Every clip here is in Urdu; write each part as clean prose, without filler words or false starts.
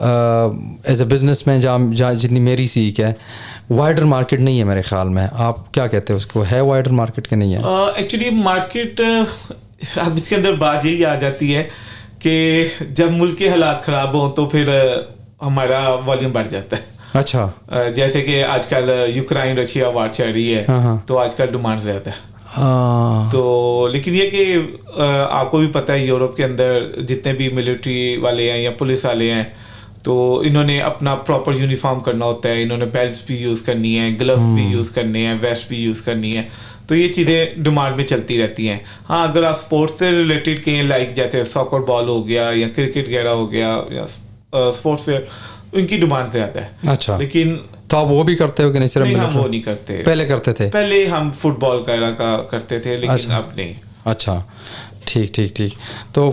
ایز اے بزنس مین جہاں جتنی میری سیکھ ہے وائڈر مارکیٹ نہیں ہے میرے خیال میں, آپ کیا کہتے ہیں اس کو, ہے وائڈر مارکیٹ کہ نہیں ہے؟ ایکچولی مارکیٹ اب اس کے اندر بات یہی آ جاتی ہے کہ جب ملک کے حالات خراب ہوں تو پھر ہمارا والیوم بڑھ جاتا ہے. اچھا, جیسے کہ آج کل یوکرائن رشیا وار چل رہی ہے تو آج کل ڈیمانڈ زیادہ ہے. تو لیکن یہ کہ آپ کو بھی پتہ ہے یورپ کے اندر جتنے بھی ملٹری والے ہیں یا پولیس والے ہیں تو انہوں نے اپنا پراپر یونیفارم کرنا ہوتا ہے, انہوں نے بیلٹس بھی یوز کرنی ہے, گلوز بھی یوز کرنے ہیں, ویسٹ بھی یوز کرنی ہے, تو یہ چیزیں ڈیمانڈ میں چلتی رہتی ہیں. ہاں اگر آپ اسپورٹس سے ریلیٹڈ کہیں لائک جیسے ساکر بال ہو گیا یا کرکٹ وغیرہ ہو گیا یا اسپورٹس ویئر, ان کی ڈیمانڈ زیادہ ہے. اچھا, لیکن تو آپ وہ بھی کرتے ہو کہ نہیں؟ صرف ہم وہ نہیں کرتے, پہلے کرتے تھے. پہلے ہم فٹ بال وغیرہ کا کرتے تھے لیکن اب نہیں. اچھا ٹھیک ٹھیک ٹھیک. تو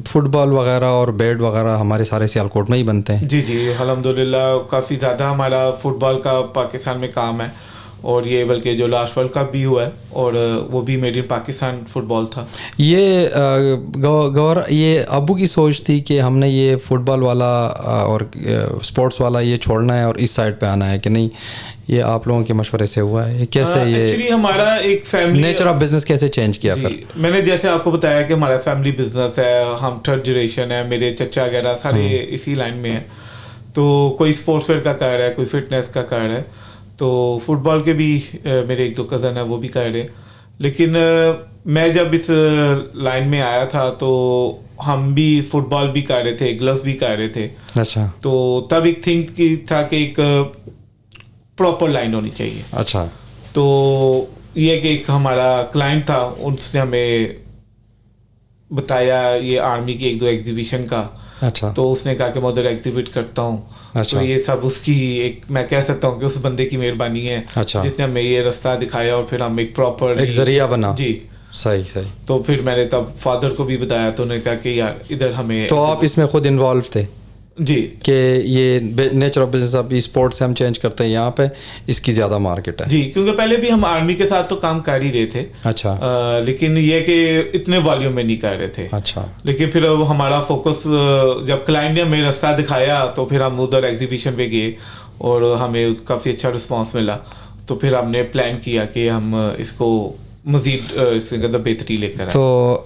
فٹ بال وغیرہ اور بیٹ وغیرہ ہمارے سارے سیالکوٹ میں ہی بنتے ہیں؟ جی جی الحمدللہ کافی زیادہ ہمارا فٹ بال کا پاکستان میں کام ہے, اور یہ بلکہ جو لاسٹ ورلڈ کپ بھی ہوا ہے اور وہ بھی میڈ ان پاکستان فٹ بال تھا. یہ گور یہ ابو کی سوچ تھی کہ ہم نے یہ فٹ بال والا اور اسپورٹس والا یہ چھوڑنا ہے اور اس سائڈ پہ آنا ہے کہ نہیں؟ یہ آپ لوگوں کے مشورے سے ہوا ہے کیسے؟ یہ ہمارا ایک فیملی نیچر آف بزنس کیسے چینج کیا پھر؟ میں نے جیسے آپ کو بتایا کہ ہمارا فیملی بزنس ہے, ہم تھرڈ جنریشن ہے, میرے چچا وغیرہ سارے اسی لائن میں ہیں. تو کوئی اسپورٹس ویئر کا کر رہا ہے, کوئی فٹنس کا کر رہا ہے, تو فٹ بال کے بھی میرے ایک دو کزن ہیں وہ بھی کر رہے. لیکن میں جب اس لائن میں آیا تھا تو ہم بھی فٹ بال بھی کر رہے تھے, گلوز بھی کر رہے تھے. اچھا, تو تب ایک تھنک کی تھا کہ ایک پراپر لائن ہونی چاہیے. اچھا, تو یہ کہ ایک ہمارا کلائنٹ تھا, اس نے ہمیں بتایا یہ آرمی کی ایک دو ایگزیبیشن کا. اچھا, تو اس نے کہا کہ میں ادھر ایگزیبٹ کرتا ہوں. اچھا, تو یہ سب اس کی ایک میں کہہ سکتا ہوں کہ اس بندے کی مہربانی ہے. اچھا, جس نے ہمیں یہ راستہ دکھایا اور پھر ہم ایک پراپر ایک ذریعہ بنا. جی صحیح صحیح. تو پھر میں نے تب فادر کو بھی بتایا تو انہوں نے کہا کہ یار ادھر ہمیں. تو آپ اس میں خود انوالو تھے؟ جی, کہ یہ نیچر آف بزنس اب اسپورٹس سے ہم چینج کرتے ہیں یہاں پہ, اس کی زیادہ مارکیٹ ہے. جی, کیونکہ پہلے بھی ہم آرمی کے ساتھ تو کام کر ہی رہے تھے. اچھا, لیکن یہ کہ اتنے والیوم میں نہیں کر رہے تھے. اچھا, لیکن پھر ہمارا فوکس جب کلائنٹ نے ہمیں راستہ دکھایا تو پھر ہم ادھر ایگزیبیشن پہ گئے اور ہمیں کافی اچھا رسپانس ملا. تو پھر ہم نے پلان کیا کہ ہم اس کو مزید اس کے اندر بہتری لے کر. تو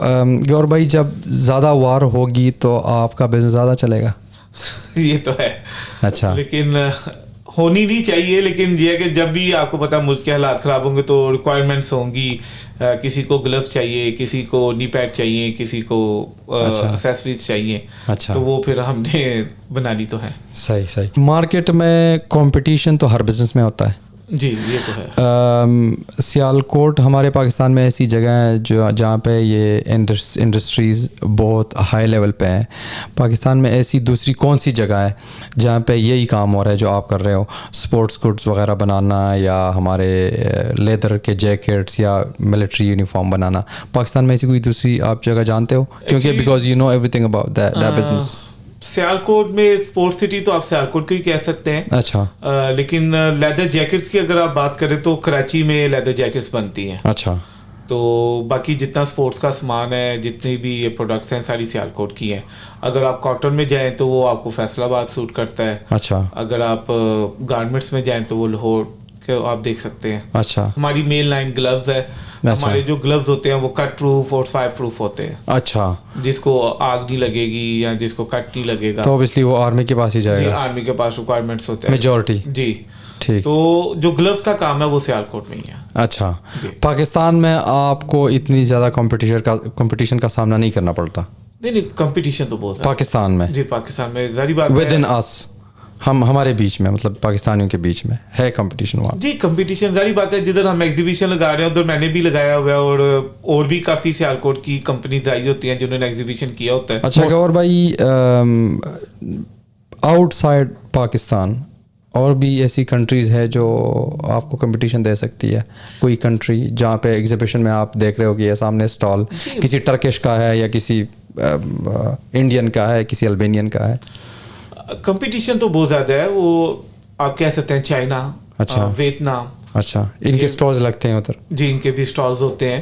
گور بھائی جب زیادہ وار ہوگی تو آپ کا بزنس زیادہ چلے گا؟ یہ تو ہے. اچھا, لیکن ہونی نہیں چاہیے. لیکن یہ کہ جب بھی آپ کو پتا ملک کے حالات خراب ہوں گے تو ریکوائرمنٹس ہوں گی. کسی کو گلوز چاہیے, کسی کو نی پیڈ چاہیے, کسی کو ایکسیسریز چاہیے. اچھا, تو وہ پھر ہم نے بنانی تو ہے. صحیح صحیح. مارکیٹ میں کمپٹیشن تو ہر بزنس میں ہوتا ہے. جی یہ تو ہے. سیالکوٹ ہمارے پاکستان میں ایسی جگہ ہے جہاں پہ یہ انڈسٹریز بہت ہائی لیول پہ ہیں. پاکستان میں ایسی دوسری کون سی جگہ ہے جہاں پہ یہی کام ہو رہا ہے جو آپ کر رہے ہو, اسپورٹس گڈس وغیرہ بنانا یا ہمارے لیدر کے جیکٹس یا ملٹری یونیفارم بنانا؟ پاکستان میں ایسی کوئی دوسری آپ جگہ جانتے ہو؟ کیونکہ because you know everything about that business. Sialkot میں اسپورٹس سٹی تو آپ سیالکوٹ کو ہی کہہ سکتے ہیں. اچھا, لیکن لیدر جیکٹس کی اگر آپ بات کریں تو کراچی میں لیدر جیکٹس بنتی ہیں. اچھا, تو باقی جتنا اسپورٹس کا سامان ہے, جتنی بھی یہ پروڈکٹس ہیں ساری سیالکوٹ کی ہیں. اگر آپ کاٹن میں جائیں تو وہ آپ کو فیصل آباد سوٹ کرتا ہے. اچھا, اگر آپ گارمنٹس میں جائیں تو وہ لاہور کے آپ دیکھ سکتے ہیں. اچھا, ہماری مین لائن گلوز ہے. ہمارے جو گلوز ہوتے ہیں وہ کٹ پروف اور فائر پروف ہوتے ہیں. اچھا, جس کو آگ نہیں لگے گی یا جس کو کٹ نہیں لگے گا تو اوبیسلی وہ آرمی کے پاس ہی جائے گا. آرمی کے پاس ریکوائرمنٹس ہوتے ہیں میجورٹی. جی ٹھیک. تو جو گلوز کا کام ہے وہ سیالکوٹ میں ہی ہے. اچھا, پاکستان میں آپ کو اتنی زیادہ کمپٹیشن کا سامنا نہیں کرنا پڑتا؟ نہیں, کمپٹیشن تو بہت ہے پاکستان میں. جی پاکستان میں ظاہری بات ود ان اس, ہمارے بیچ میں, مطلب پاکستانیوں کے بیچ میں ہے کمپٹیشن وہاں؟ جی کمپٹیشن ظاہری بات ہے. جدھر ہم ایگزیبیشن لگا رہے ہیں ادھر میں نے بھی لگایا ہوا ہے اور بھی کافی سیالکوٹ کی کمپنیز آئی ہوتی ہیں جنہوں نے ایگزیبیشن کیا ہوتا ہے. اچھا گور بھائی, آؤٹ سائڈ پاکستان اور بھی ایسی کنٹریز ہے جو آپ کو کمپٹیشن دے سکتی ہے؟ کوئی کنٹری جہاں پہ ایگزیبیشن میں آپ دیکھ رہے ہو کہ یہ سامنے اسٹال کسی ٹرکش کا ہے یا کسی انڈین کا ہے, کسی البینین کا ہے؟ کمپٹیشن تو بہت زیادہ ہے. وہ آپ کہہ سکتے ہیں چائنا, اچھا, ویتنام. اچھا, ان کے اسٹالز لگتے ہیں ادھر؟ جی ان کے بھی اسٹالز ہوتے ہیں.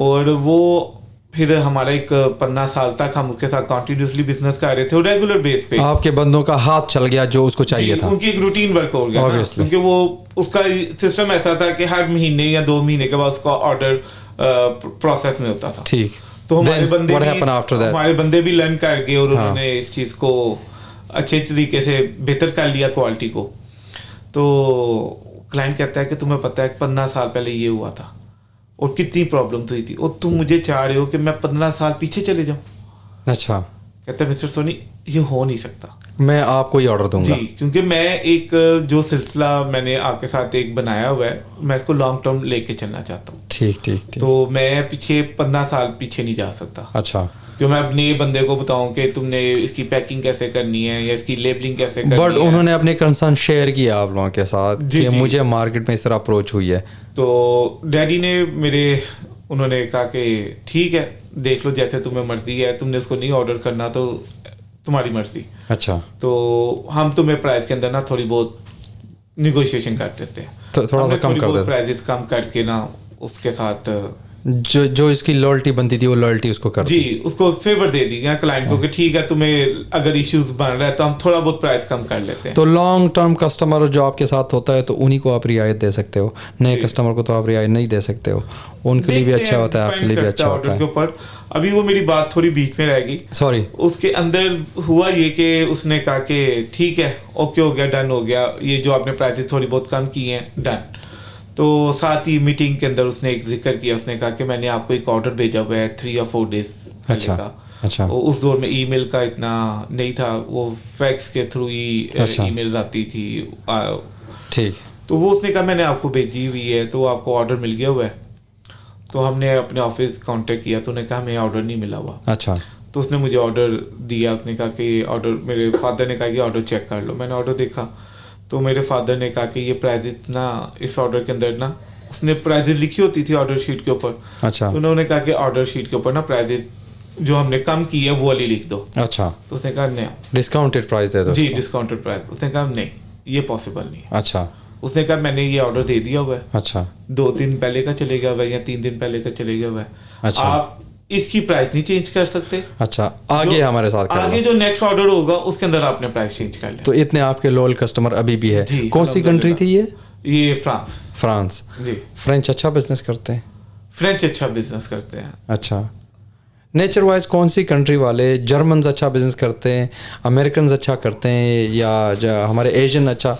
اور وہ پھر ہمارا ایک 15 سال تک ہم اس کے ساتھ کنٹینیوسلی بزنس کر رہے تھے ریگولر بیس پہ. آپ کے بندوں کا ہاتھ چل گیا جو اس کو چاہیے تھا, ان کی ایک روٹین ورک ہو گیا کیونکہ وہ اس کا سسٹم ایسا تھا کہ ہر مہینے یا 2 مہینے کے بعد اس کا آرڈر پروسیس میں ہوتا تھا. ٹھیک. تو ہمارے بندے بھی لرن کر گئے اور انہوں نے اس چیز کو اچھے طریقے سے بہتر کر لیا کوالٹی کو. تو کلائنٹ کہتا ہے کہ تمہیں پتہ ہے 15 سال پہلے یہ ہوا تھا اور کتنی پرابلمز ہوئی تھی اور تم مجھے چاہ رہے ہو کہ میں 15 سال پیچھے چلے جاؤں. اچھا. کہتا ہے مسٹر سونی یہ ہو نہیں سکتا, میں آپ کو ہی آرڈر دوں گا. جی, کیونکہ میں ایک جو سلسلہ میں نے آپ کے ساتھ ایک بنایا ہوا ہے میں اس کو لانگ ٹرم لے کے چلنا چاہتا ہوں. ٹھیک ٹھیک. تو میں پیچھے 15 سال پیچھے نہیں جا سکتا. اچھا. کہ میں اپنے بندے کو بتاؤں کہ تم نے اس کی پیکنگ کیسے کرنی ہے یا اس کی لیبلنگ کیسے کرنی ہے. بٹ انہوں نے اپنے کنسرن شیئر کیا آپ لوگوں کے ساتھ کہ مجھے مارکیٹ میں اس طرح اپروچ ہوئی ہے. تو ڈیڈی نے انہوں نے کہا کہ ٹھیک ہے دیکھ لو جیسے تمہیں مرضی ہے, تم نے اس کو نہیں آرڈر کرنا تو تمہاری مرضی. اچھا. تو ہم تمہیں پرائز کے اندر نا تھوڑی بہت نیگوشیشن کر دیتے ہیں, تھوڑا سا کم کر دیتے, پرائزز کم کر کے نا اس کے ساتھ جو اس کی لائلٹی بنتی تھی وہ لائلٹی اس کو کر دی. جی, اس کو فیور دے دی گیا کلائنٹ کو کہ ٹھیک ہے تمہیں اگر ایشوز بن رہا ہے تو ہم تھوڑا بہت پرائز کم کر لیتے ہیں. تو لانگ ٹرم کسٹمر جو آپ کے ساتھ ہوتا ہے تو انہی کو آپ رعایت دے سکتے ہو, نئے کسٹمر کو تو آپ رعایت نہیں دے سکتے ہو. ان کے لیے بھی اچھا ہوتا ہے, آپ کے لیے بھی اچھا ہوتا ہے. ابھی وہ میری بات تھوڑی بیچ میں رہ گئی, سوری. اس کے اندر ہوا یہ کہ اس نے کہا کہ ٹھیک ہے اوکے ہو گیا, ڈن ہو گیا, یہ جو آپ نے پرائزز تھوڑی بہت کم کی ہیں ڈن. تو ساتھ ہی میٹنگ کے اندر اس نے ایک ذکر کیا, اس نے کہا کہ میں نے آپ کو ایک آرڈر بھیجا ہوا ہے 3 یا 4 days پہلے کا. اچھا. اس دور میں ای میل کا اتنا نہیں تھا, وہ فیکس کے تھرو ہی ای میل آتی تھی. ٹھیک. تو وہ اس نے کہا میں نے آپ کو بھیجی ہوئی ہے تو آپ کو آرڈر مل گیا ہوا ہے. تو ہم نے اپنے آفس کانٹیکٹ کیا تو انہوں نے کہا ہمیں آرڈر نہیں ملا ہوا. اچھا. تو اس نے مجھے آرڈر دیا, اس نے کہا کہ یہ آرڈر, میرے فادر نے کہا کہ آرڈر چیک کر لو. میں نے آرڈر دیکھا تو میرے فادر نے کہا کہ یہ پرائزز نا اس آرڈر کے اندر نا, اس نے پرائزز لکھی ہوتی تھی آرڈر شیٹ کے اوپر. اچھا. تو انہوں نے کہا کہ آرڈر شیٹ کے اوپر نا پرائزز جو ہم نے کم کی ہے وہ والی لکھ دو. اچھا. تو اس نے کہا نہیں, ڈسکاؤنٹڈ پرائز دے دو. جی ڈسکاؤنٹڈ پرائز. اس نے کہا نہیں یہ پاسبل نہیں. اچھا. اس نے کہا میں نے یہ آرڈر دے دیا ہوا ہے. اچھا. 2 دن پہلے کا چلے گیا ہوا ہے یا 3 دن پہلے کا چلے گیا ہوا ہے. اچھا. آپ اس کی پرائز نہیں چینج کر سکتے. اچھا. آگے ہمارے ساتھ آگے جو نیکسٹ آرڈر ہوگا اس کے اندر آپ نے پرائز چینج کر لیا. تو اتنے آپ کے لویل کسٹمر ابھی بھی ہے. کون سی کنٹری تھی یہ فرانس. جی. فرینچ اچھا بزنس کرتے ہیں. فرینچ اچھا بزنس کرتے ہیں. اچھا. نیچر وائز کون سی کنٹری والے, جرمنز اچھا بزنس کرتے ہیں, امریکنز اچھا کرتے ہیں, یا ہمارے ایشین اچھا,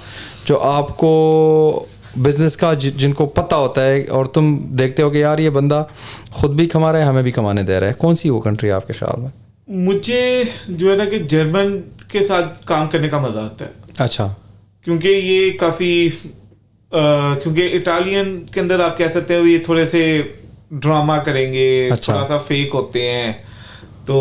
جو آپ کو بزنس کا جن کو پتہ ہوتا ہے اور تم دیکھتے ہو کہ یار یہ بندہ خود بھی کما رہا ہے ہمیں بھی کمانے دے رہا ہے, کون سی وہ کنٹری آپ کے خیال میں؟ مجھے جو ہے نا کہ جرمن کے ساتھ کام کرنے کا مزہ آتا ہے. اچھا. کیونکہ یہ کافی کیونکہ اٹالین کے اندر آپ کہہ سکتے ہو یہ تھوڑے سے ڈرامہ کریں گے, تھوڑا سا فیک ہوتے ہیں. تو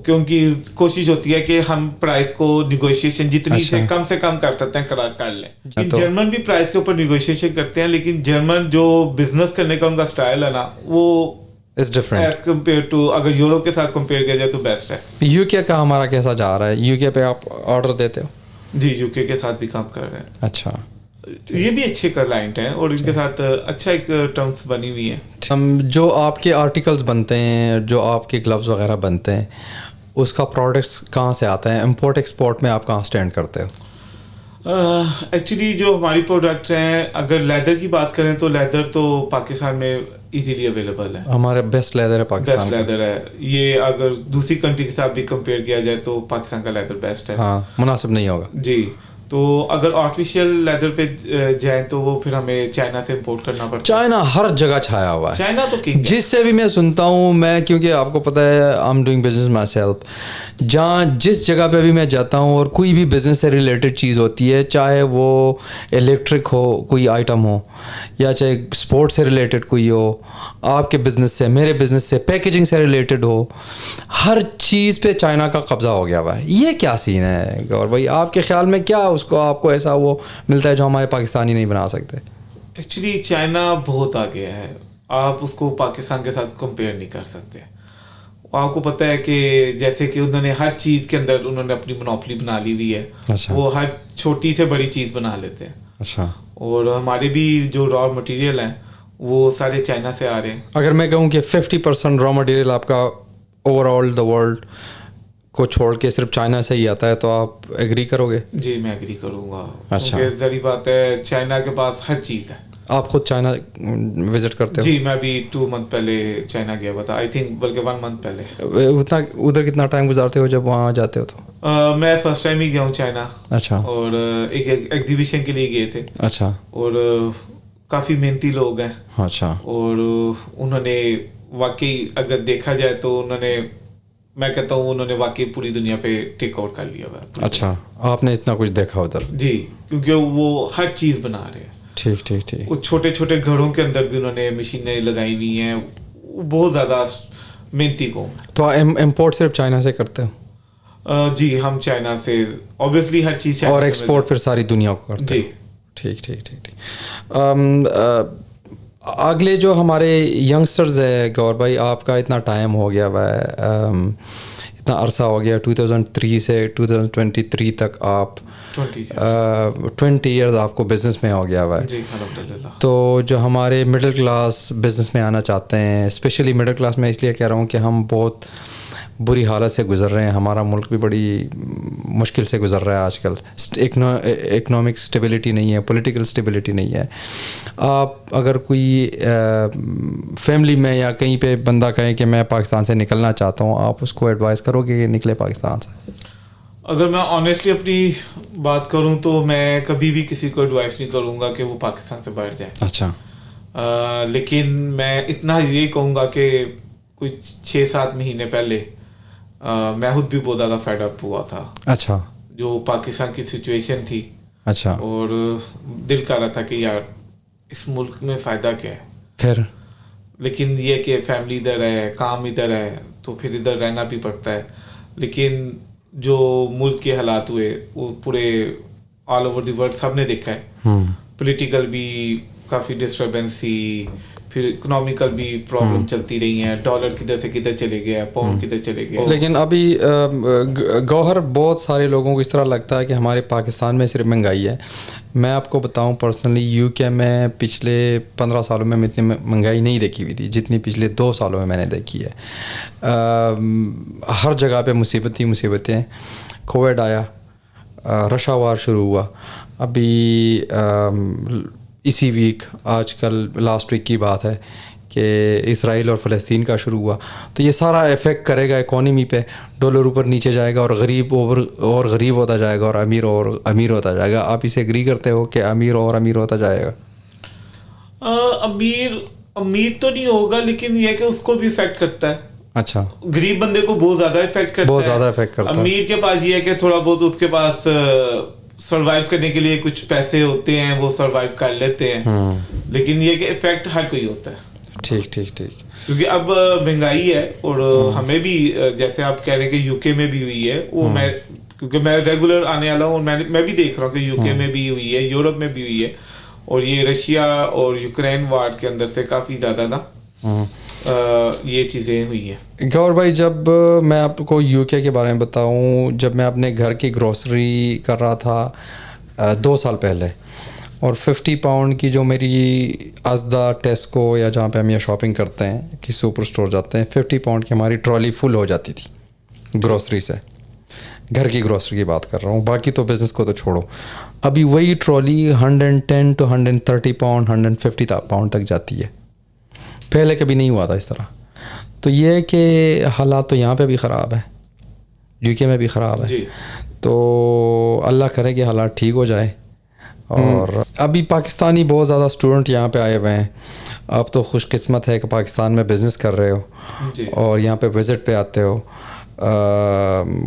کیونکہ کوشش ہوتی ہے کہ ہم پرائز کو نیگوشیشن جتنی سے کم کر سکتے ہیں کر لیں. جرمن بھی پرائز کے اوپر نیگوشیشن کرتے ہیں, لیکن جرمن جو بزنس کرنے کا ان کا اسٹائل ہے نا وہ is different as compare to, اگر یورپ کے ساتھ کمپیئر کیا جائے تو بیسٹ ہے. یو کے کا ہمارا کیسا جا رہا ہے؟ یو کے پہ آپ آرڈر دیتے ہو؟ جی یو کے ساتھ بھی کام کر رہے ہیں. اچھا. یہ بھی اچھے کلائنٹ ہیں اور ان کے ساتھ اچھا ایک ٹرمس بنی ہوئی ہیں. جو آپ کے آرٹیکلز بنتے ہیں, جو آپ کے گلوز وغیرہ بنتے ہیں, اس کا پروڈکٹس کہاں سے آتا ہے؟ امپورٹ ایکسپورٹ میں آپ کہاں اسٹینڈ کرتے ہو؟ ایکچولی جو ہماری پروڈکٹس ہیں, اگر لیدر کی بات کریں تو لیدر تو پاکستان میں ایزیلی اویلیبل ہے. ہمارا بیسٹ لیدر ہے پاکستان, بیسٹ لیدر ہے. یہ اگر دوسری کنٹری کے ساتھ بھی کمپیئر کیا جائے تو پاکستان کا لیدر بیسٹ ہے. ہاں, مناسب نہیں ہوگا. جی. تو اگر آرٹیفیشیل لیدر پہ جائیں تو وہ پھر ہمیں چائنا سے امپورٹ کرنا پڑتا ہے. چائنا ہر جگہ چھایا ہوا ہے. چائنا تو جس سے بھی میں سنتا ہوں, میں کیونکہ آپ کو پتہ ہے I am doing business my self, جہاں جس جگہ پہ بھی میں جاتا ہوں اور کوئی بھی بزنس سے ریلیٹڈ چیز ہوتی ہے, چاہے وہ الیکٹرک ہو کوئی آئٹم ہو, یا چاہے اسپورٹ سے ریلیٹڈ کوئی ہو, آپ کے بزنس سے, میرے بزنس سے, پیکیجنگ سے ریلیٹڈ ہو, ہر چیز پہ چائنا کا قبضہ ہو گیا ہوا ہے. یہ کیا سین ہے گور بھائی, آپ کے خیال میں کیا اس کو آپ کو ایسا وہ ملتا ہے جو ہمارے پاکستانی نہیں بنا سکتے؟ ایکچولی چائنا بہت آگے ہے, آپ اس کو پاکستان کے ساتھ کمپیئر نہیں کر سکتے. آپ کو پتہ ہے کہ جیسے کہ انہوں نے ہر چیز کے اندر انہوں نے اپنی مونوپلی بنا لی ہوئی ہے. وہ ہر چھوٹی سے بڑی چیز بنا لیتے ہیں. اچھا. اور ہمارے بھی جو را مٹیریل ہیں وہ سارے چائنا سے آ رہے ہیں. اگر میں کہوں کہ 50% را مٹیریل آپ کا اوور آل دا ورلڈ کو چھوڑ کے صرف چائنا سے ہی آتا ہے تو آپ ایگری کرو گے؟ جی میں ایگری کروں گا. اچھا. کیونکہ ظاہری بات ہے چائنا کے پاس ہر چیز ہے. آپ خود چائنا وزٹ کرتے ہو؟ جی میں ابھی 2 منتھ پہلے چائنا گیا ہوا تھا, آئی تھنک بلکہ 1 منتھ پہلے. ادھر کتنا ٹائم گزارتے ہو جب وہاں جاتے ہو تو؟ میں فرسٹ ٹائم ہی گیا ہوں چائنا. اچھا. اور ایک ایگزیبیشن کے لیے گئے تھے. اچھا. اور کافی محنتی لوگ ہیں. اچھا. اور انہوں نے واقعی اگر دیکھا جائے تو انہوں نے, میں کہتا ہوں انہوں نے واقعی پوری دنیا پہ ٹیک آؤٹ کر لیا ہوا. اچھا, آپ نے اتنا کچھ دیکھا ادھر؟ جی کیونکہ وہ ہر چیز بنا رہے ہیں. ٹھیک ٹھیک ٹھیک. وہ چھوٹے چھوٹے گھروں کے اندر بھی انہوں نے مشینیں لگائی ہوئی ہیں. بہت زیادہ محنتی قوم. تو امپورٹ صرف چائنا سے کرتے ہو؟ جی ہم چائنا سے اوبیسلی ہر چیز. اور ایکسپورٹ پھر ساری دنیا کو کرتے جی. ٹھیک ٹھیک ٹھیک ٹھیک. اگلے جو ہمارے ینگسٹرز ہے گور بھائی, آپ کا اتنا ٹائم ہو گیا ہوا ہے, اتنا عرصہ ہو گیا, 2003 سے 2023 تک آپ 20 ایئرز آپ کو بزنس میں ہو گیا ہوا ہے. جی الحمدللہ. تو جو ہمارے مڈل کلاس بزنس میں آنا چاہتے ہیں, اسپیشلی مڈل کلاس میں اس لیے کہہ رہا ہوں کہ ہم بہت بری حالت سے گزر رہے ہیں, ہمارا ملک بھی بڑی مشکل سے گزر رہا ہے آج کل. اکنامک اسٹیبلٹی نہیں ہے, پولیٹیکل اسٹیبلٹی نہیں ہے. آپ اگر کوئی فیملی میں یا کہیں پہ بندہ کہیں کہ میں پاکستان سے نکلنا چاہتا ہوں, آپ اس کو ایڈوائز کرو کہ نکلے پاکستان سے؟ اگر میں آنیسٹلی اپنی بات کروں تو میں کبھی بھی کسی کو ایڈوائز نہیں کروں گا کہ وہ پاکستان سے باہر جائے. اچھا. لیکن میں اتنا یہ کہوں گا کہ کچھ 6-7 مہینے پہلے میں خود بھی بہت زیادہ فیڈ اپ ہوا تھا. اچھا. جو پاکستان کی سچویشن تھی. اچھا. اور دل کر رہا تھا کہ یار اس ملک میں فائدہ کیا ہے پھر, لیکن یہ کہ فیملی ادھر ہے, کام ادھر ہے, تو پھر ادھر رہنا بھی پڑتا ہے. لیکن جو ملک کے حالات ہوئے وہ پورے آل اوور دی ورلڈ سب نے دیکھا ہے. پولیٹیکل بھی کافی ڈسٹربنس تھی, پھر اکنامیکل بھی پرابلم چلتی رہی ہیں, ڈالر کدھر سے کدھر چلے گیا, پاؤنڈ کدھر چلے گیا. لیکن ابھی گوہر بہت سارے لوگوں کو اس طرح لگتا ہے کہ ہمارے پاکستان میں صرف مہنگائی ہے. میں آپ کو بتاؤں پرسنلی یو کے میں پچھلے 15 سالوں میں اتنی مہنگائی نہیں دیکھی ہوئی تھی جتنی پچھلے 2 سالوں میں نے دیکھی ہے. ہر جگہ پہ مصیبت ہی مصیبتیں. کووڈ آیا, رشا وار شروع ہوا, ابھی اسی ویک آج کل لاسٹ ویک کی بات ہے کہ اسرائیل اور فلسطین کا شروع ہوا. تو یہ سارا افیکٹ کرے گا اکانومی پہ. ڈالر اوپر نیچے جائے گا اور غریب اور غریب ہوتا جائے گا اور امیر ہوتا جائے گا. آپ اسے ایگری کرتے ہو کہ امیر ہوتا جائے گا؟ امیر تو نہیں ہوگا, لیکن یہ کہ اس کو بھی افیکٹ کرتا ہے. اچھا. غریب بندے کو بہت زیادہ افیکٹ کرتا ہے. بہت زیادہ افیکٹ کرتا ہے. امیر کے پاس یہ ہے کہ تھوڑا بہت اس کے پاس سروائیو کرنے کے لیے کچھ پیسے ہوتے ہیں, وہ سروائیو کر لیتے ہیں. لیکن یہ کہ افیکٹ ہر کوئی ہوتا ہے. ٹھیک ٹھیک ٹھیک. کیونکہ اب مہنگائی ہے اور ہمیں بھی جیسے آپ کہہ رہے ہیں کہ یو کے میں بھی ہوئی ہے, وہ میں کیونکہ میں ریگولر آنے والا ہوں اور میں بھی دیکھ رہا ہوں کہ یو کے میں بھی ہوئی ہے, یورپ میں بھی ہوئی ہے, اور یہ رشیا اور یوکرین وار کے اندر سے کافی زیادہ نا یہ چیزیں ہوئی ہیں. گور بھائی, جب میں آپ کو یو کے بارے میں بتاؤں, جب میں اپنے گھر کی گروسری کر رہا تھا 2 سال پہلے, اور 50 پاؤنڈ کی جو میری ازدا ٹیسکو یا جہاں پہ ہم یہ شاپنگ کرتے ہیں کہ سپر اسٹور جاتے ہیں, 50 پاؤنڈ کی ہماری ٹرالی فل ہو جاتی تھی گروسری سے. گھر کی گروسری کی بات کر رہا ہوں, باقی تو بزنس کو تو چھوڑو. ابھی وہی ٹرالی 110 to 130 پاؤنڈ 150 پاؤنڈ تک جاتی ہے. پہلے کبھی نہیں ہوا تھا اس طرح. تو یہ کہ حالات تو یہاں پہ بھی خراب ہے, یو کے میں بھی خراب ہے. تو اللہ کرے کہ حالات ٹھیک ہو جائے. اور ابھی پاکستانی بہت زیادہ اسٹوڈنٹ یہاں پہ آئے ہوئے ہیں. آپ تو خوش قسمت ہے کہ پاکستان میں بزنس کر رہے ہو اور یہاں پہ وزٹ پہ آتے ہو.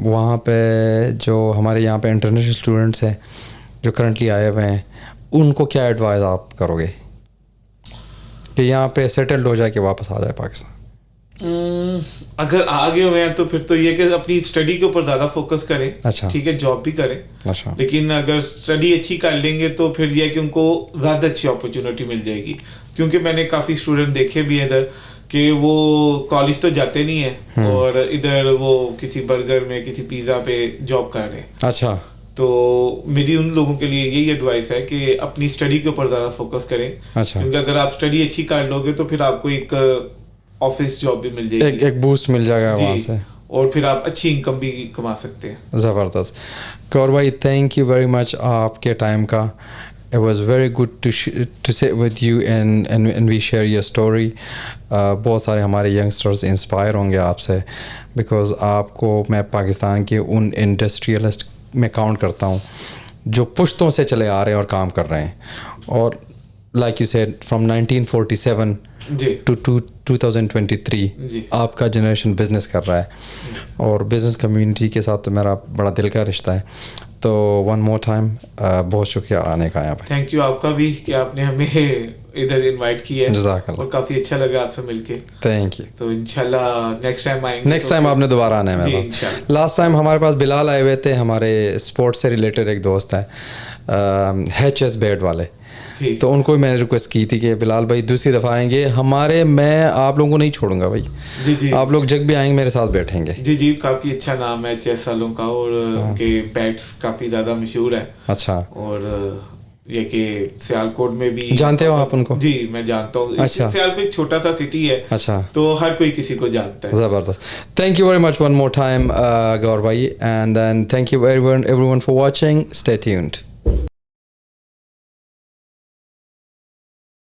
وہاں پہ جو ہمارے یہاں پہ انٹرنیشنل اسٹوڈنٹس ہیں جو کرنٹلی آئے ہوئے ہیں, ان کو کیا ایڈوائز آپ کرو گے کہ یہاں پہ سیٹلڈ ہو جائے کہ واپس آ جائے پاکستان؟ اگر آگے ہوئے ہیں تو پھر تو یہ کہ اپنی اسٹڈی کے اوپر زیادہ فوکس کریں. اچھا. ٹھیک ہے, جاب بھی کریں. اچھا. لیکن اگر اسٹڈی اچھی کر لیں گے تو پھر یہ کہ ان کو زیادہ اچھی اپرچونیٹی مل جائے گی. کیونکہ میں نے کافی اسٹوڈنٹ دیکھے بھی ہیں ادھر کہ وہ کالج تو جاتے نہیں ہیں اور ادھر وہ کسی برگر میں کسی پیزا پہ جاب کر رہے ہیں. اچھا. تو میری ان لوگوں کے لیے یہی ایڈوائس ہے کہ اپنی اسٹڈی کے اوپر زیادہ فوکس کریں, کیونکہ اگر آپ اسٹڈی اچھی کر لو گے تو پھر آپ کو ایک آفس جاب بھی مل جائے گی, ایک بوسٹ مل جائے گا وہاں سے, اور پھر آپ اچھی انکم بھی کما سکتے ہیں. زبردست. گور بھائی تھینک یو ویری مچ آپ کے ٹائم کا. It was very good to sit with you and we share your story. بہت سارے ہمارے ینگسٹرز انسپائر ہوں گے آپ سے, بیکاز آپ کو میں پاکستان کے ان انڈسٹریلسٹ میں کاؤنٹ کرتا ہوں جو پشتوں سے چلے آ رہے ہیں اور کام کر رہے ہیں. اور like you said from 1947 to 2023 آپ کا جنریشن بزنس کر رہا ہے, اور بزنس کمیونٹی کے ساتھ تو میرا بڑا دل کا رشتہ ہے. تو ون مور ٹائم بہت شکریہ آنے کا یہاں پہ. تھینک یو آپ کا بھی کہ آپ نے ہمیں ادھر انوائٹ کیا ہے. جزاک اللہ, اور کافی اچھا لگا آپ سے مل کے. Thank you. تو انشاءاللہ نیکسٹ ٹائم آئیں گے. نیکسٹ ٹائم آپ نے دوبارہ آنا ہے میرے پاس. لاسٹ ٹائم ہمارے پاس بلال آئے ہوئے تھے, ہمارے اسپورٹس سے ریلیٹڈ ایک دوست ہے ایچ ایس بیٹ والے, تو ان کو میں نے ریکویسٹ کی تھی کہ بلال بھائی دوسری دفعہ آئیں گے ہمارے, میں آپ لوگوں کو نہیں چھوڑوں گا بھائی. جی آپ لوگ جب بھی آئیں گے میرے ساتھ بیٹھیں گے. جی کافی اچھا نام ہے 6 سالوں کا, اور ان کے بیٹس کافی زیادہ مشہور ہے. اچھا. اور یہ کہ سیالکوٹ میں بھی جانتے ہو آپ ان کو؟ جی میں جانتا ہوں. اچھا. سیالکوٹ ایک چھوٹا سا سٹی ہے, اچھا, تو ہر کوئی کسی کو جانتا ہے. زبردست. Thank you very much one more time گور بھائی, and then thank you everyone for watching. Stay tuned.